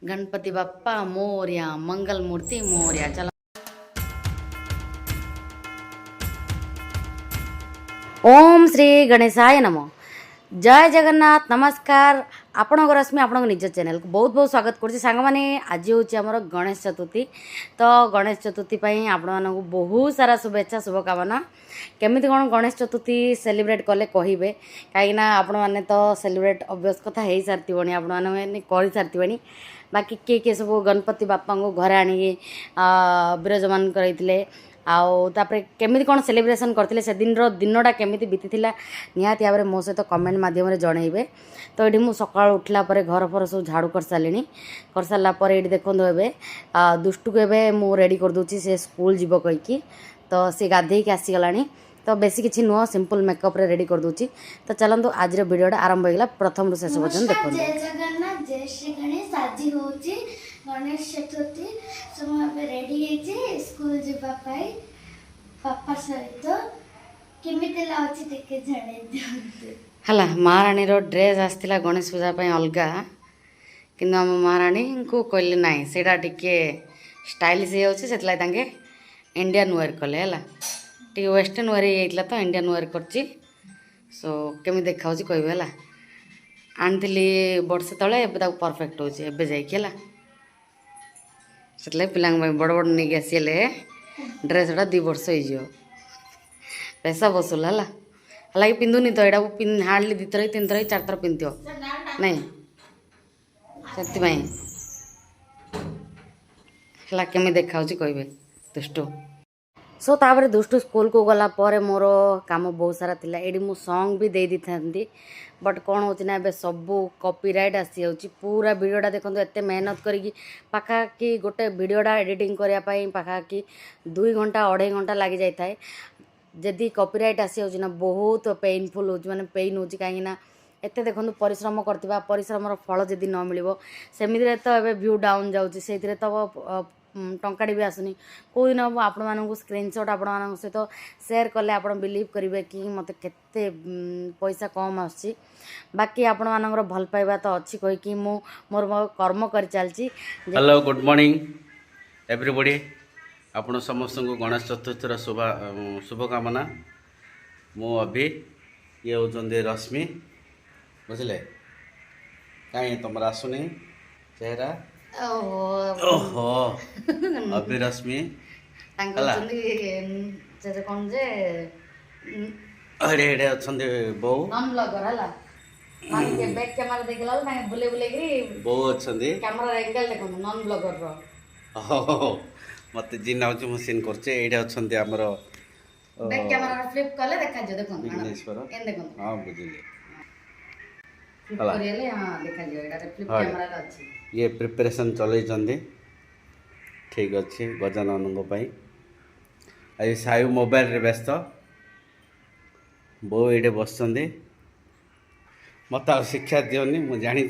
गणपति बाप्पा मोरया, मंगल मूर्ति मोरया। चलो ओम श्री गणेशाय नमः। जय जगन्नाथ, नमस्कार। आपणकर रश्मि आपण निज चैनल को बहुत बहुत स्वागत कर सांग मैंने। आज हूँ आमर गणेश चतुर्थी। तो गणेश चतुर्थी आपण बहुत सारा शुभेच्छा शुभकामना। केमिति कौन गणेश चतुर्थी सेलिब्रेट कले कहे कहीं आपण मैंने तो सेलिब्रेट ऑब्वियस कथा हो सारी आपण मैंने कर सारी। बाकी किए किए सब गणपति बापा को घर आनी विराजमान करते आउे केमी कौन सेलिब्रेशन करते से दिनटा केमी बीती निहाती भाव में मो सहित कमेंट मध्यम जनइबे। तो ये मुझे सका उठला घर फर सब झाड़ू कर सारे कर सारापर ये देखो ए दुष्टु को एवं मु रेडी करदे से स्कूल जीव कहीकि। तो सी गाधे की आसीगला। तो बेसी किसी नुह सिंपल मेकअप रे रेडी कर दूची। तो चलतु आज वीडियोटा आरंभ होगा प्रथम शेष पर्यटन देखो। जय जगन्नाथ, जय श्री गणेश। आज हूँ गणेश चतुर्थी। सब रेडी स्कूल जावाई पापा सहित केमिति लाउची देखे जाने दियंतु। हला महारानी रो ड्रेस आसला गणेश पूजा अलग कि आम महारानी को कहले ना सेटा टिके स्टाइलिश हो इंडियन वेयर कले है टी वेस्टर्न वेयर होता तो इंडियन वेयर कर सो केमी देखा कह आनी वर्षे तले परफेक्ट होचे जाइए से पिला बड़ बड़ नहीं आसीले ड्रेस टा 2 वर्ष हो पैसा वसूल है हालांकि पिंधुनी तो यहाँ हार्डली 2 थर 3 थर 4 थर पिंधो नहीं से केमी देखा कहे दुष्टु। सो तापर दुष्टु स्कूल को गला पर मोर काम बहुत सारा थिला। एडी मु सॉन्ग भी दे दी थांती बट कौन होची ना बे सबू कॉपीराइट आसी जाउची। पूरा वीडियोटा देखो एते मेहनत करी पाखा कि गोटे वीडियोटा एडिटिंग करिया पई पाखा कि 2 घंटा 2.5 घंटा लगी जाय थाए। जदि कॉपीराइट आसी जाउची ना बहुत पेनफुल होची माने पेन होची काहे ना एते देखो परिश्रम करथिबा परिश्रमर फल जदि न मिलिबो सेमिति तो एबे व्यू डाउन जाउची सेतिरे तो टंकाटी भी आसुनी। कौ दिन हम आपण मानक स्क्रीनशॉट आपण मान सहित शेयर कले आप बिलीव करेंगे कि मत केते पैसा कम आसी। बाकी आपण मानकर भल पाइबा तो अच्छी कहीकि मोर कर्म कर चलची। Hello good morning everybody. आपण समस्त को गणेश चतुर्थीर शुभकामना। मु अभी ये होचंदे रश्मि बुझले कहीं तुम आसुनी चेहरा ओहो अभी रश्मि कौन जे अरे एडे अछंदे बो नॉन ब्लॉगर हला माने बैक कैमरा देखला ना बुले बुले गिरी बो अछंदे कैमरा एंगल देखो नॉन ब्लॉगर रो ओहो मते जिन आउछ मशीन करछे एडे अछंदे हमर बैक कैमरा फ्लिप कले देखा जो देखो बिजनेस पर एन देखो हां बुझिले फ्लिप करिले हां देखा जो एडा फ्लिप कैमरा अछि। ये प्रिपरेशन चलई चंदी ठीक अच्छे गजानन आई सायु मोबाइल रे व्यस्त बो ये बस मत शिक्षा दियोनी मु जानी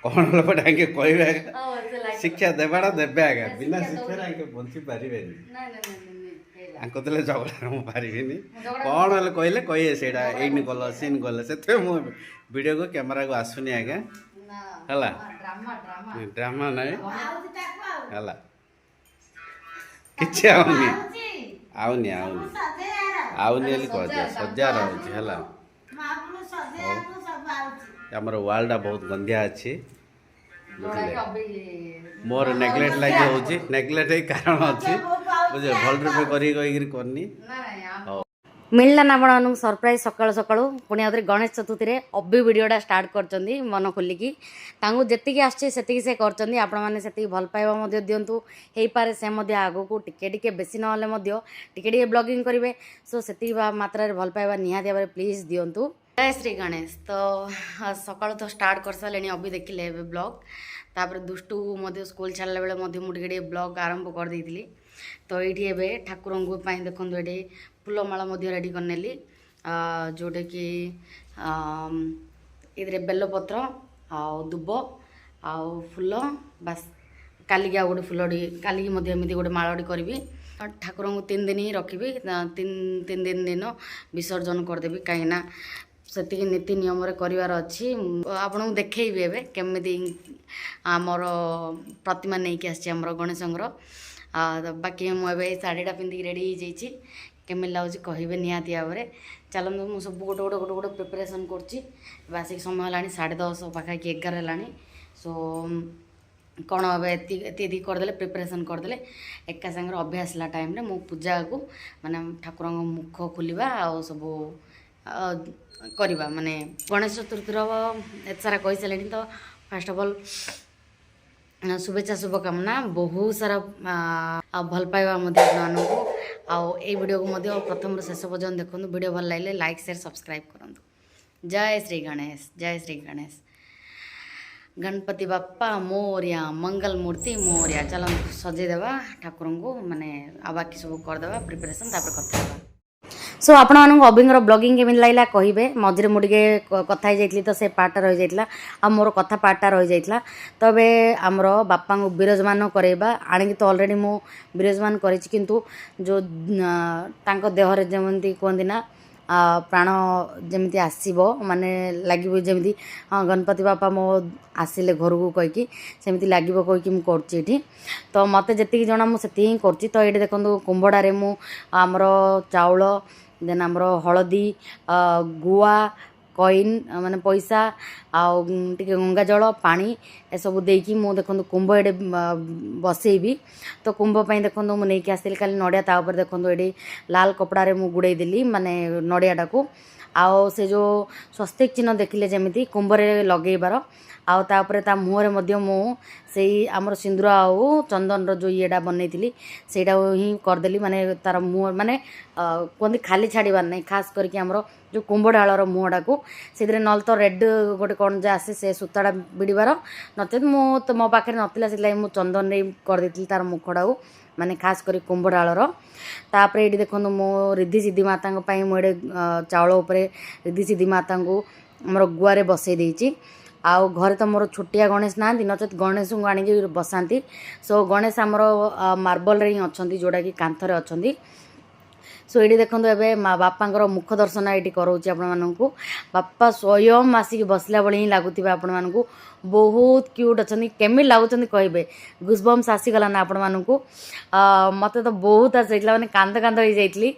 कौन लोग आगे कह शिक्षा देवाटा देवे आगे बिना शिक्षा आगे बंची पारे झगड़ा मुझे पारिनी कौन हेल्ले कहले कहे से गल सीन गल से वीडियो को कैमरा को आसुनी आगे है ड्रामा ना है किसी आउनी आउनी आउनी आउनी कह सजा रही है आमर वालटा बहुत गंदिया अच्छी मोर नेग्लेक्ट लगी होची नेग्लेक्ट कारण अच्छी बुझे भल रूपे करनी मिलला ना आपण सरप्राइज सकाळु सकाळु पुणी आउे गणेश चतुर्थी रे अभी वीडियोटा स्टार्ट करचंदी मन खोलिकी तांगु जेतिकी आछे सेतिकी से करचंदी। आपण माने सेतिकी भल पाइबा मध्ये दियंतु हेई पारे से मध्ये आगो को टिके टिके बेसी न होले मध्ये टिके टिके ब्लॉगिंग करिवे। सो सेतिकी मात्रा रे भल पाइबा निहाती भाबरे प्लीज दियंतु। जय श्री गणेश। तो सकाळु तो स्टार्ट कर सालेनी अभी देखिले ब्लॉग तापर दुष्टु मध्ये स्कूल छाड़ला बेले मध्ये मु टिके ब्लॉग आरंभ कर देइतिली। तो ये ठाकुर देखो ये फूलमाला रेडी करनेली जोटे कि ये बेलपत्र दुब आ फूल बास कालिकी आ गोटे फूल कालिकी एमती गोटे माड़ी करी ठाकुर को 3 दिन ही रखी 3 दिन विसर्जन करदेवी कहीं ସେତିକି ନୀତି ନିୟମରେ କରିବାର ଅଛି। ଆପଣଙ୍କୁ ଦେଖେଇବି ଏବେ କେମିତି ଆମର ପ୍ରତିମା ନେଇକି ଆସିଛି ଆମର ଗଣେଶଙ୍କର। ବାକି ମୁଁ ଏବେ ଶାଢ଼ୀଟା ପିନ୍ଧିକି ରେଡ଼ି ହେଇଯାଇଛି। କେମିତି ଲାଗୁଛି କହିବେ ନିହାତି ଭାବରେ। ଚାଲନ୍ତୁ ମୁଁ ସବୁ ଗୋଟେ ଗୋଟେ ପ୍ରିପାରେସନ୍ କରୁଛି। ଏବେ ଆସିକି ସମୟ ହେଲାଣି 10:30 ପାଖାପାଖି 11 ହେଲାଣି। ସୋ କ'ଣ ଏବେ ଏତିକି କରିଦେଲେ ପ୍ରିପାରେସନ୍ କରିଦେଲେ ଏକା ସାଙ୍ଗରେ ଅଭ୍ୟାସ ଆସିଲା ଟାଇମ୍ରେ ମୁଁ ପୂଜାକୁ ମାନେ ଠାକୁରଙ୍କ ମୁଖ ଖୋଲିବା ଆଉ ସବୁ କରିବା। ମାନେ ଗଣେଶ ଚତୁର୍ଥୀର ଏତେ ସାରା କହିସାରିଲେଣି ତ ଫାର୍ଷ୍ଟ ଅଫ୍ ଅଲ୍ शुभेच्छा शुभकामना बहुत सारा भल पाइबा आपମାନଙ୍କୁ ଆଉ ଏଇ ଭିଡ଼ିଓକୁ ମଧ୍ୟ ପ୍ରଥମରୁ ଶେଷ ପର୍ଯ୍ୟନ୍ତ ଦେଖନ୍ତୁ। ଭିଡ଼ିଓ ଭଲ ଲାଗିଲେ ଲାଇକ୍ ସେୟାର ସବସ୍କ୍ରାଇବ୍ କରନ୍ତୁ। ଜୟ ଶ୍ରୀ ଗଣେଶ, ଜୟ ଶ୍ରୀ ଗଣେଶ। गणपति बाप्पा मोरिया, मंगल मूर्ति मोरिया। चलो सजेदेवा ठाकुर को माने बाकी सब करदेवा प्रिपरेशन कथा। सो आपण अबिंगर ब्लॉगिंग केमी लगला कहे मझे मुझे कथा ही तो से पार्टा रही जाता आ मोर कथा पार्टा रही जाता। तो ये आमर बापा को विराजमान करवा आणिकी तो अलरेडी मु विराजमान करी किंतु जो देहरे जमी कहती ना प्राण जमी आसो माने लगे जमी हाँ गणपति बापा मो आसिले घर को कहीकि सेमती लगे कहीकि मुझे तो मत जी जना मुझे कर। तो ये देखो कुंभड़े मु आमर चाउल देन आमर हलदी गुआ कॉइन माने पैसा आउ गंगा जल पानी ए सब देकी मु देखो कुंभ ये बसैबी। तो कुंभ देखो मुझे आसली खाली नड़िया तापर देखो ये लाल कपड़े मु गुड़े देली माने नड़ियाटा को आओ से जो स्वस्तिक चिन्ह देखिले जमी कुंभरे लगेबार आउ तापर ता मुहरे मध्य मु से आमर सिंदूर आउ चंदन जो येटा बनई सेटा ही करदेली माने तार मुह माने कहते खाली छाड़बार नहीं खास करके आमर जो कुंभडालर मुहटा को से नल तो रेड गोटे कौन जो आसे से सूताटा बिड़बार नचेत मो तो मो पाखे नाला से मुझे चंदन करदे तार मुखटा को माने खास कर कुंभडालर। तापर ये देखो मो रिद्धि सिद्धि माता मुझे चाउल उपर रिद्धि सिद्धि माता को आमर गुआरे बसई देती। आउ घरे तो मोर छोटिया गणेश ना नचेत गणेश को आणिक बसाती। सो गणेश आमर मार्बल रे अच्छा जोटा कि कांथरे अच्छा। सो ये देखो ए बापांर मुख दर्शन ये कराऊँगी आपको। बापा स्वयं आसिक बसला बेले ही लगुवे आपण मानक बहुत क्यूट अच्छा केमी लगुच कहे गुजबम्स आसीगला ना आपण मानक मत तो बहुत आस मैंने कांद कांद हो जाइली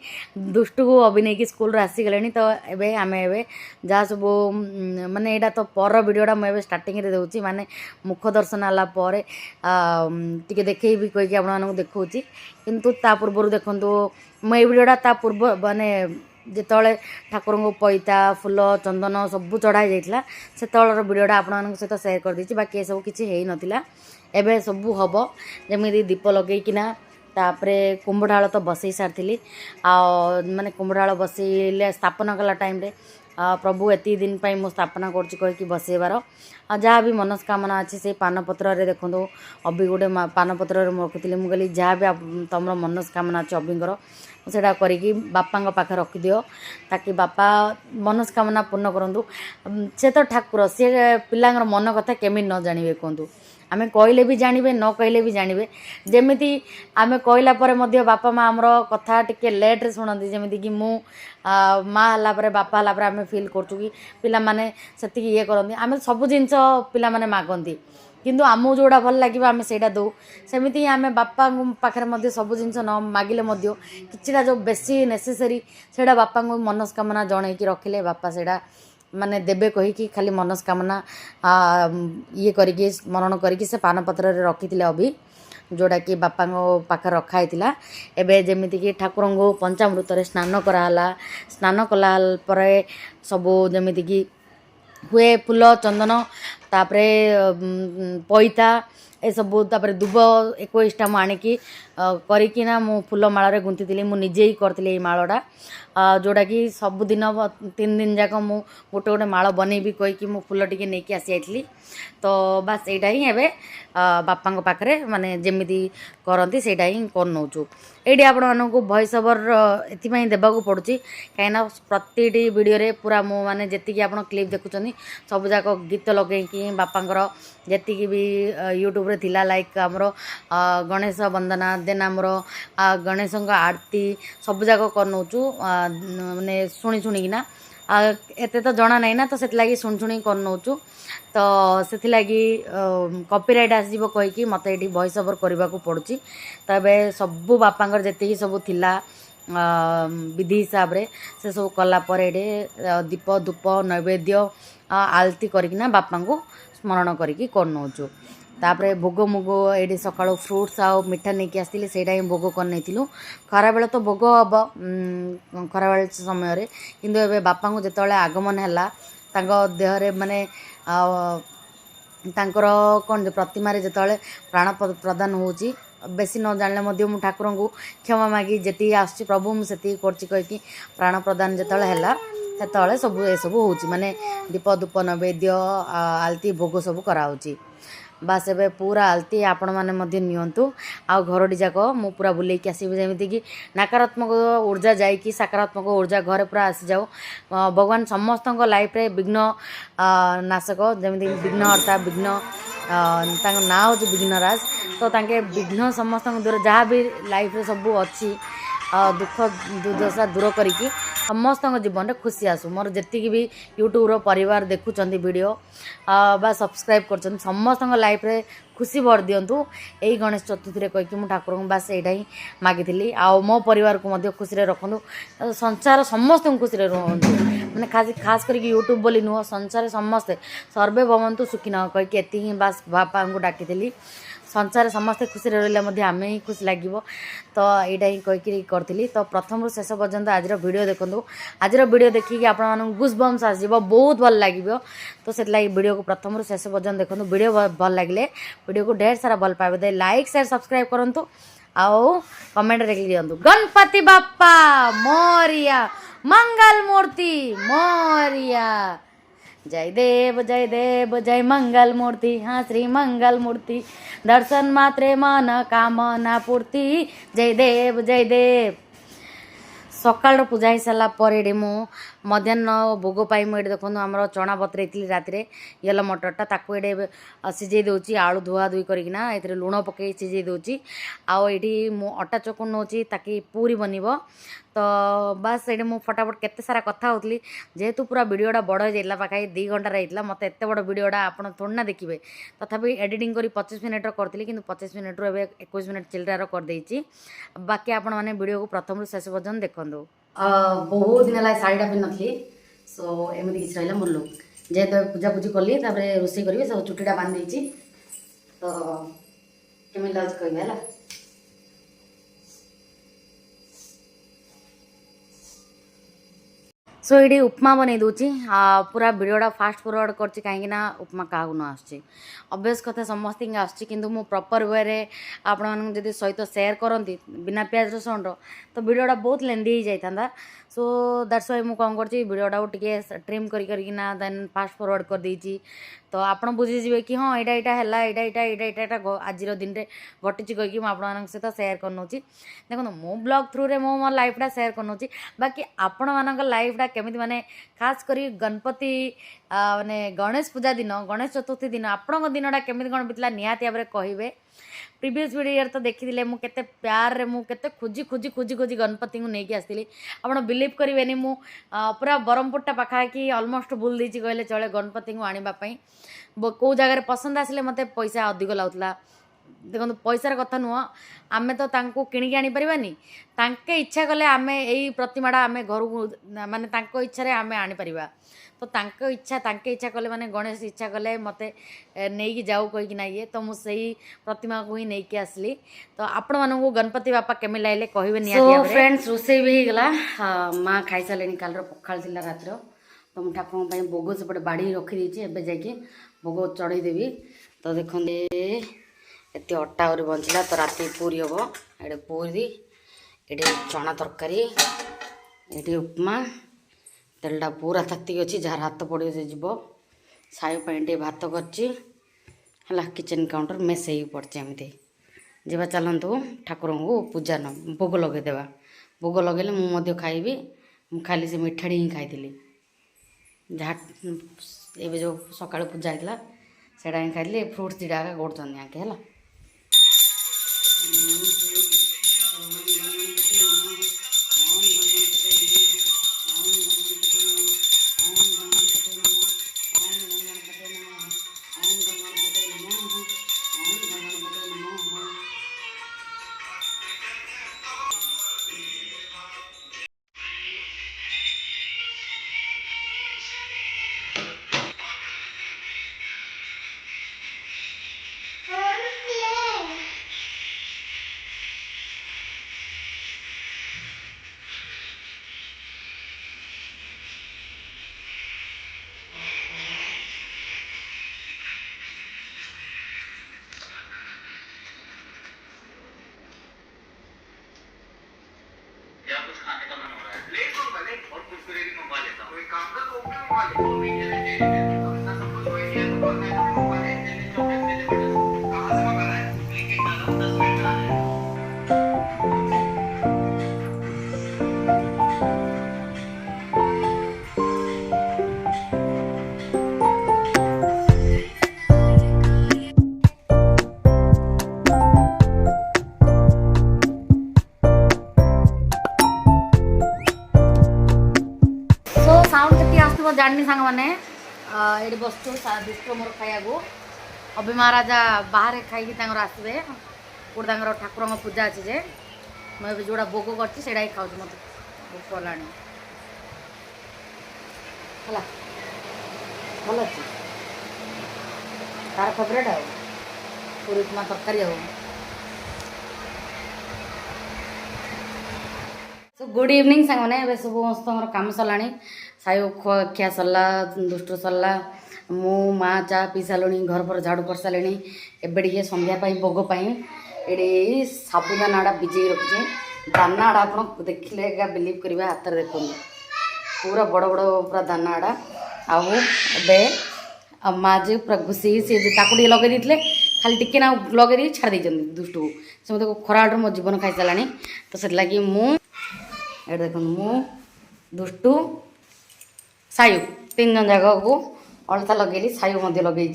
दुष्ट को अभिनय की स्कूल आसीगले। तो ये आम ए जहाँ सब माने यहाँ तो पर भिडटा मुझे स्टार्टिंग रे दूसरी माने मुख दर्शन आलापर टी देखी कहीकि आपको देखा किंतु ता पूर्व देखूँ मुझे भिडटा ता पूर्व माने जिते ठाकुर को पैता फूल चंदन सब चढ़ाई जाता से भिडटा आपण सहित सेयार कर देती। बाकी सब किसी हो नाला एवं सब हम जमी दीप लगेकिना तापरे कुंभडाल तो बसई सारी माने कुंभडाल बसैले स्थापना कला टाइम रे प्रभु एति दिन पर मु स्थापना करी बसैबार जहाँ भी मनस्कामना अच्छे से पानपत्र देखो अभी गोटे पानपत्र रखी मुझे जहाँ भी तुम मनस्कामना अच्छे अभिंगर सेटा करी बापा पाखे रखिदियो ताकि बापा मनस्कामना पूर्ण करूँ। से तो ठाकुर सी पिलांर मन कथा केमी न जानवे कहतु आमे कहले भी जानवे न कहले भी जानवे जमीती आमे कहला परे मध्य बापा माँ आमर कथा टिके लेट रे शुणती जमीती कि मु माँ हला परे बापा हला परे आमे फील करचु कि पिला माने सेतिकी ये करंती आमे सब जिंस पिला माने मागंती किंतु आमु जोड़ा भल लगे आम से दौ सेमती आम बापा पाखे सब जिन न मागिले किछिटा जो बेसी नेसेसरी से बापा को मनस्कामना जनईकी रखिले बापा से माने देबे कहीकि खाली मनस्कामना ये करके स्मरण करके से पानपत्र रखी अभी जोड़ा कि बापा पाखे रखाई एवं जमीती कि ठाकुर को पंचामृत स्नान कराला स्नान कला सबू जमीती कि हुए फूल चंदन तापरे पैता ए सबू तापरे दुब 21टा मु आणिकी करिकिना मु फूल माला गुंथी मु निजे ही करथिले मालाटा जोड़ा कि सबुदिन 3 दिन जाक मु गोटे गोटे माला बनैबी कहीकि मु फूल टिके नेकी आसी आइथली। तो बस एटा ही एबे बापा पाखरे माने जेमिति करंती सेटा ही करनौचु एडी आपण मानको वॉइस ओवर एथिपई देबाकू पड़ुची कहिना प्रतिटी वीडियो रे पूरा मु माने जेतिकी आपण क्लिप देखुचनी सब जाक गीत लगेकी बापांकर जेतिकी भी यूट्यूब रे थिला लाइक हमरो गणेश वंदना देन हमरो गणेशଙ୍କ आरती सब जाक करनौचु माने शुणी शुणीकिना एते तो जना नहीं ना तो से शुणी शुणी कर नौचु तो से कॉपीराइट आसो कहीकि मत ये वॉइस ओवर करने को पड़ुची तो ये सबू बापांकर जी सब थिला विधि हिसाब से सब कलापर ये दीप धूप नैवेद्य आलती करना बापा को स्मरण करके नौचु तापर भोग मुग ये सका फ्रुट्स आ मिठा नहीं आसती से भोग कर खरा बेले तो भोग हम खरा बेले समय किंतु एबे बापा को जिते आगमन है देहरे माने तांकर कौन प्रतिमा जिते प्राण प्रदान होची बेसी न जानले मध्य मु ठाकुर को क्षमा मागी जी आस प्रभु मुझे कहीकि प्राण प्रदान जिते है सब ये सब हो माने दीप धूप नैवेद्य आलती भोग सब कराऊँगी बास ए पूरा आलती आपण मैंने नियंतु आ घरटी जाक मु पूरा बुलेकी आसबि जमीक कि नकारात्मक ऊर्जा जाकि सकारात्मक ऊर्जा घर पूरा आसी जाओ भगवान समस्त लाइफ रे विघ्न नाशक जमी विघ्नहर्ता विघ्न ना हूँ विघ्नराज तो तांके विघ्न समस्त दूर जहाँ भी लाइफ रे सब अच्छी दुख दुर्दशा दूर करिकी समस्त जीवन में खुशी आसू मोर जी भी यूट्यूब परिवार देखुं वीडियो बा सब्सक्राइब कर समस्त लाइफ रे खुशी भर दिंतु यही गणेश चतुर्थी कहीकि मुझे ठाकुर को बास यहाँ ही मागिली आ मो परिवार को मध्य खुशी रखु संसार समस्त खुशी रुहतु मैंने खास करके यूट्यूब बोली नुह संसार समस्ते सर्वे भवंतु सुखिन कहीकि एति ही बास बापा को डाकी संसार समस्ते खुशी रही आम ही खुशी लगे तो यहाँ ही कहीकि करी तो प्रथम शेष पर्यंत आज वीडियो देखूँ आज वीडियो देखिए आपण गुज बम्स आस बहुत भल लगे तो से वीडियो को प्रथम शेष पर्यंत देखूँ वीडियो भल लगे वीडियो को ढेर सारा भल पाए लाइक शेयर सब्सक्राइब करूँ आओ कमेंट लिख दिंतु गणपति बाप्पा मोरिया मंगल मूर्ति मोरिया जय देव जय मंगल मूर्ति हाँ श्री मंगल मूर्ति दर्शन मात्रे मन कामना पूर्ति जय देव सकाल पूजा हो सारापर ये मु मध्याह्न भोग पाई मुझे देखो आमर चना बतरई राति येलो मटरटा ताकू ये सीझे दूसरी आलू धुआ धुई करना ये लुण पकई सीझे दूसरी आईटी मु अटा चकु नौ ताकि पूरी बनब तो बास ये मुझे फटाफट केते सारा कथा होती जेहेतु पूरा वीडियोटा बड़ हो जाता पाखाई 2 घंटा रही मत एत बड़ वीडियोटा आप थोड़ी ना देखिए तथापि एडिटिंग करी 25 मिनिट करी कि 25 मिनिट रू 21 मिनिट चिल्ड्रार करदे बाकी आपण मैंने वीडियो को प्रथम शेष पर्यंत देखूँ बहुत दिन है शाढ़ीटा पिन नी सो एमती किसी रहा मोर लुक जेहेतु पूजा पूजी कली रोषे करी सब चुटीटा बांधी तो केमी लगे कह है सो ये उपमा बन दूची पूरा वीडियोटा फास्ट फॉरवर्ड करछि कहीं उपमा क्या न आसुची ऑब्वियस कथा समस्त आसुची किंतु मु प्रॉपर वे रे आपण मानक जदि सहित शेयर करती बिना प्याज रसुण तो वीडियोटा बहुत लेंदी हो जाता सो दैट्स वाई मुझे कौन करछि वीडियोटा टिके ट्रिम करना देन फास्ट फॉरवर्ड कर देछि तो आपड़ बुझीजे कि हाँ यहाँ यहाँ आज दिन में घटी कहीकि मुझे सहित शेयर करनौची देखो मो ब्लॉग थ्रू रे मो लाइफटा शेयर करनौची बाकी आपण मान लाइफटा केमिति माने खास करी गणपति माने गणेश पूजा दिन गणेश चतुर्थी दिन आपण दिनटा केमिति कौन बीतला निहाती भाव में कहे प्रीवियस वीडियो तो देखी मुझे प्यार मुझे खोजी खोजी खोजी खोजी गणपति को लेकिन आसती आप बिलीव करेंगे मु पूरा बरहमपुरटा पाखापाखि ऑलमोस्ट बुल देती कहले चले गणपति को आने कौ जगार पसंद आसिले मत पैसा अधिक लगुला देखो पैसार कथा नुह आमे तो तांको किणिकी आनी परिबानी तांके इच्छा कले आमे एई प्रतिमाटा आमे घर को माने तांको इच्छा रे आमे आनी परिबा तो तांको इच्छा कले माने गणेश इच्छा कले मते नेकी जाऊ कहि ना ये तो मु सही प्रतिमा को ही नेकी आसली तो आपण मानू गणपति बापा केमे लाइले कहबे निया फ्रेंड्स रोसे भी गला माँ खाई सालेनी कालर पखाल थिला रातिर तो मु ठाकुर पई भोग सेपटे बाड़ी रखी देछि एबे जाके भोग चढ़ई देबी तो देखंदे एत अटा और बंचला तो राति पूरी हम ये पूरी ये चना तरकारी ये उपमा तेलटा पूरा ताती अच्छी जार हाथ पड़े से जीव साई भात कर किचन काउंटर मेस पड़े एमती जीवा चलतु ठाकुर को पूजा न भोग लगेदेवा भोग लगे मुझे खाइबी खाली से मिठाड़ी ही खाई जहाँ ए जो सका पूजा होता से ही खाई फ्रुट्स दुटा गोड़ आके है सो साउंड केती आसुव जानी सांग मैंने ये बसचु दुष्ट मोर खाया अभी महाराजा बाहर खाई आसवे गोटे ठाकुर पूजा अच्छी जे मुझे जोड़ा भोग कर खाऊ मत भोक कला भल अच्छे तार फेवरेट आ पूरी उपमा तरकारी आ सो गुड इवनिंग सांग मैंने सब समस्त कम सरला साई खिया सरला दुष्ट सरला मु माँ चा पी सारे घर पर झाड़ू कर सारे एबे संध्यापाई भोगपाई ये साबुदाना भिजे रखिए दाना आप देखिले बिलीव करेंगे हाथ में देखो पूरा बड़ बड़ पूरा दाना आउ माँ जी पूरा घुसी सी लगे देते खाली टिके ना लगे छाड़ दुष्ट को से मतलब खरा मो जीवन खाई सारा तो से लगी ये देख मु दुष्टु सायु तीन जन जाक को अलता लगे सायु लगे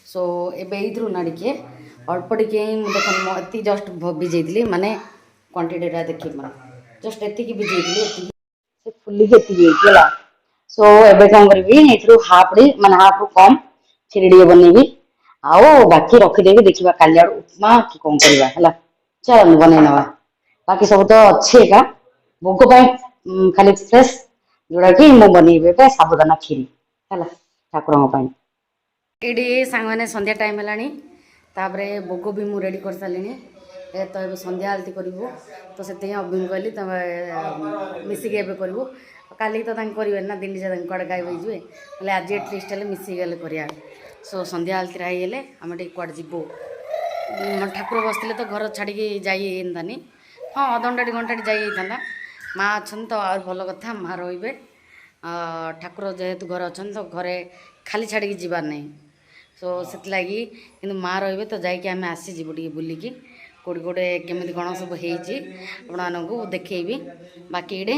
सो एवं ना टे अल्प टे देख ये जस्ट भिजे माने क्वांटिटीटा देखिए मोर जस्ट एति भिजे फुलिकी सो एवं कौन करी हाफ माने हाफ रु कम खीरी टे बनैबी आओ बाकी रखीदेवी देखा काली आड़ उपमा कि कौन करवा चल बन नवा बाकी सब तो अच्छे का भोग खाली फ्रेश जोड़ा कि मु बनइबे साबुदाना खीरी है ठाकुर ये सांग मैंने संध्या टाइम है भोग भी मुझे रेडी कर सारे तो ये संध्या आलती करूँ तो से अभी कहली तुम मिसिके करूँ काली तो करेंगे ना दिन से कड़े गायब हो आज एटलिस्ट मिसिगले कर सो संध्या आलती होगले आम कड़े जीवु ठाकुर बसते तो घर छाड़ी जानी हाँ अधघंटा घंटा जाता माँ अच्छा तो आ भल कथा माँ रे ठाकुर जेहेतु घर अच्छा तो घरे खाली छाड़ी जीवार नहीं सो से लगी कि माँ रे तो जाकि आसीजु टे बुलिकी कौटे कौटे केमी कौन सब हो देखी बाकी इडे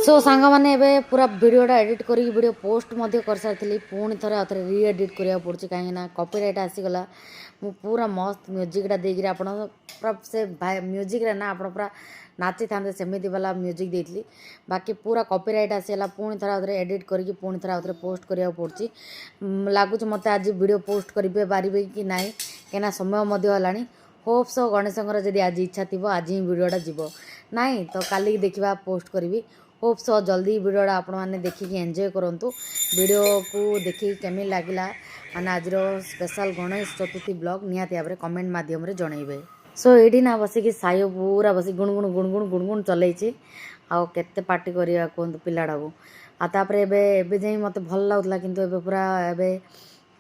सो सांग मैंने पूरा वीडियोटा एडिट कर वीडियो पोस्ट कर सारी पुणी थे आउ थे री एडिट करा पड़ी कहीं कॉपीराइट आसीगला मु पूरा मस्त म्यूजिकटा देकर आप पूरा से म्यूजिक ना आप पूरा नाची था सेमती वाला म्यूजिक देती बाकी पूरा कॉपीराइट आसीगला पुणी थे आउ थे एडिट करके पुणी थे आउ थे पोस्ट करा पड़ी लगुच मत आज वीडियो पोस्ट करेंगे पारे कि ना कहीं समय होप सो गणेशंकर जदि आज इच्छा थी आज ही वीडियोटा जीव ना तो काली देखा पोस्ट करी होप सो जल्दी वीडियोटा आपण मैंने देखिए एंजॉय करूँ वीडियो को देखिए केमी लगला मैंने आज स्पेशल गणेश चतुर्थी ब्लॉग निहाती भाव कमेंट मध्यम जनइबे सो ये ना बसिक साय पूरा बस गुणगुण गुणगुण गुणगुण चलैछि आउ केते पार्टी करिया कहतु पिलाटा को आतापर एबे जाई मते भल लागुला किंतु एबे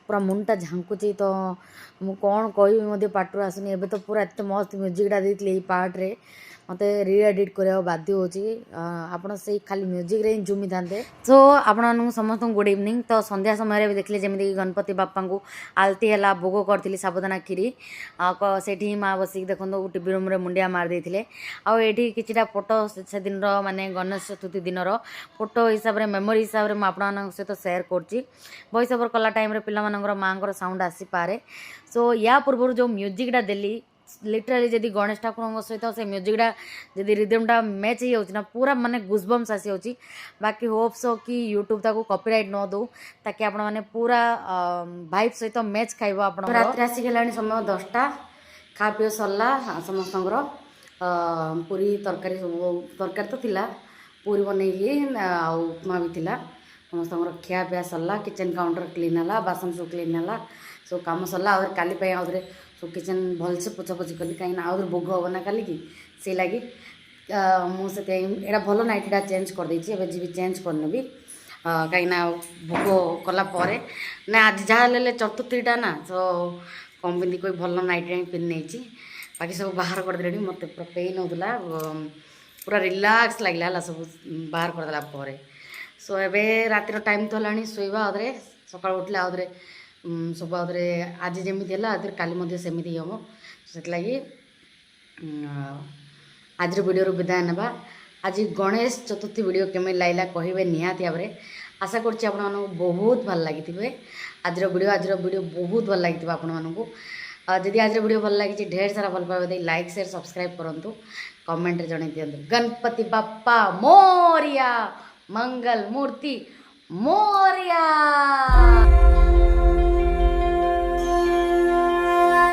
पूरा मुंडा झांकुची तो मु कौन कह पार्टर आसुनी एबे तो पूरा एत मस्त म्यूजिकटा देती पार्ट रे मत री एडिट करा बाध्य होपण से खाली म्यूजिक रे झुमी था सो आपण समस्त गुड इवनिंग तो संध्या समय भी देखिए जमीक गणपति बापा को आलती है भोग करी साबुदाना खीरी से माँ बसिक देखो टीवी रूम रे मुंडिया मार देते आठी किछिटा फोटो से दिन माने गणेश चतुर्थी दिन फोटो हिसाब से मेमोरी हिसाब से मुझे सहित सेयार करुँची वॉइस ओवर कला टाइम पिलामानंकर माँ साउंड आसीपे सो या पूर्व जो म्यूजिकटा देली लिटराली जदि गणेश ठाकुर सहित से म्यूजिकटा जदि रिदमटा मैच हो पूरा माने गुजबम्स आसी होची बाकी होप्स हो कि यूट्यूब ताको कॉपीराइट न दो ताकि आपण माने पूरा वाइब सहित मैच खाइबो आपण रात आसी गेलानी समय 10टा खा पी सरला समस्तंकर पूरी तरकारी सब तरकारी तो थिला पूरी बनैली उपमा भी थिला समस्तंकर खिया पिया सरला किचन काउंटर क्लीन हला बासन सब क्लीन हला सो काम सरला और काली पे आउरे सो किचन भलसे पोछापोछि कली कहीं आउर भोग हम ना काली की से लगी मुझे यहाँ भल नाइटीटा चेंज कर देछि एबे जी चेंज करनेबी कहीं भोग कलापर ना आज जहाँ ले चतुर्थीटा ना तो कम पिंधि कोई भल नाइटी पिंधि नहीं बाकी सब बाहर करदे मत पूरा पेन होता पूरा रिलैक्स लगला सब बाहर करदेला ସୋ ଏବେ ରାତିର ଟାଇମ୍ ତ ହେଲାଣି ଶୋଇବା ଆଉଥରେ ସକାଳୁ ଉଠିଲେ ଆଉଥରେ ସବୁ ଆଉଥରେ ଆଜି ଯେମିତି ହେଲା ଆଉଥରେ କାଲି ମଧ୍ୟ ସେମିତି ହିଁ ହେବ ସେଥିଲାଗି ଆଜିର ଭିଡ଼ିଓରୁ ବିଦାୟ ନେବା ଆଜି ଗଣେଶ ଚତୁର୍ଥୀ ଭିଡ଼ିଓ କେମିତି ଲାଗିଲା କହିବେ ନିହାତି ଭାବରେ ଆଶା କରୁଛି ଆପଣମାନଙ୍କୁ ବହୁତ ଭଲ ଲାଗିଥିବେ ଆଜିର ଭିଡ଼ିଓ ବହୁତ ଭଲ ଲାଗିଥିବ ଆପଣମାନଙ୍କୁ ଯଦି ଆଜିର ଭିଡ଼ିଓ ଭଲ ଲାଗିଛି ଢେର ସାରା ଭଲ ପାଇବା ଦେଇ ଲାଇକ୍ ସେୟାର ସବସ୍କ୍ରାଇବ୍ କରନ୍ତୁ କମେଣ୍ଟରେ ଜଣାଇ ଦିଅନ୍ତୁ ଗଣପତି ବାପ୍ପା ମୋରିଆ मंगल मूर्ति मोरिया।